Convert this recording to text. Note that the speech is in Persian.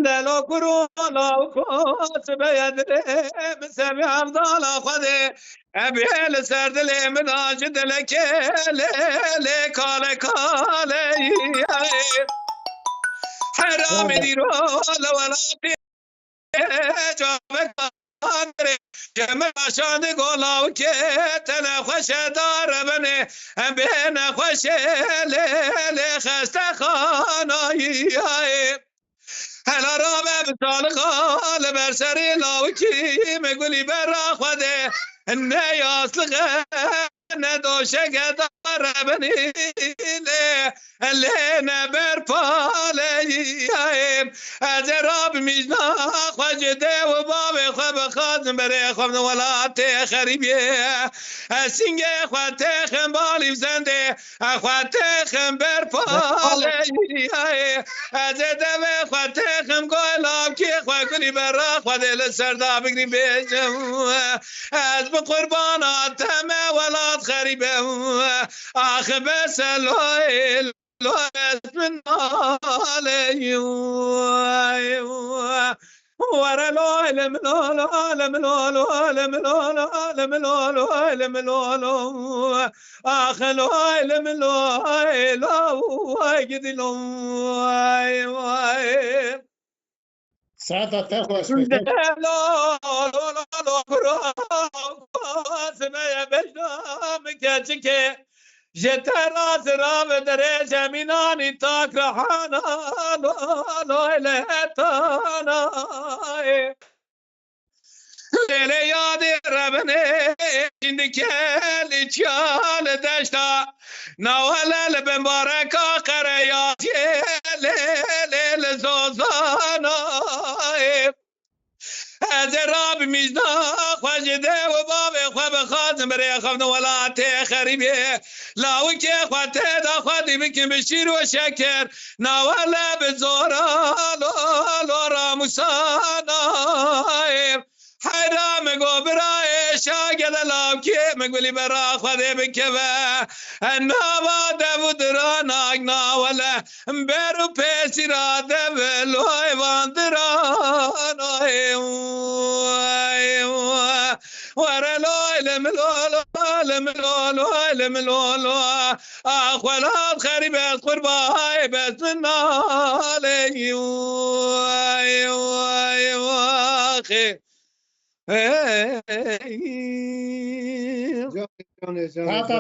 دلو کرونا و کوس بیادره مسمی عبدالله خوده ابیل سردل مناج دلکه کاله کاله حرام دیرو لولاتی جامه کاندره جمع شاند گلاو که تن خوش دار بنه بین خوش لیل خسته خانایی هلا را به مثال خال بر سری لاوکی مگولی بر خوده نه اصل ندوشه گدار بنی نه بر پاله از راب میزنا خجده و باب خواب خادم بره خواب ولات خریبیه سینگه خواه تخم بالی زنده خواه تخم بر پاله از دوه خواه تخم گلاب که خواه کنی برا خواه دل سردا بگریم بیشم از بقربانات همه ولات خریبه آخ بس لویل من علي ورا العالم العالم العالم العالم العالم العالم اخ العالم العالم واجد العالم سعادت خوش بشه لا لا لا سمع بشام كاتشكي جتراس راب دري جميناني تاك رحانا لا لهتانا ليلي يادي ربني جندك اللي تشال دشتا نوالا لبمباركا قرياتي ليل زوزانا از راب میزنا خواجده و باب خواب خازم بری خواب نولات خریبه لاوی که خواته دا خوادی بکن بشیر و شکر نوالا بزورا لورا موسانا حیرام گو برای شاگد لاوکی مگولی برا خواده بکوه نوا دو دراناک ناولا برو پیسی را دولوی واندرانای ولو اخوالات خريب اذكر باي بس من علي اخي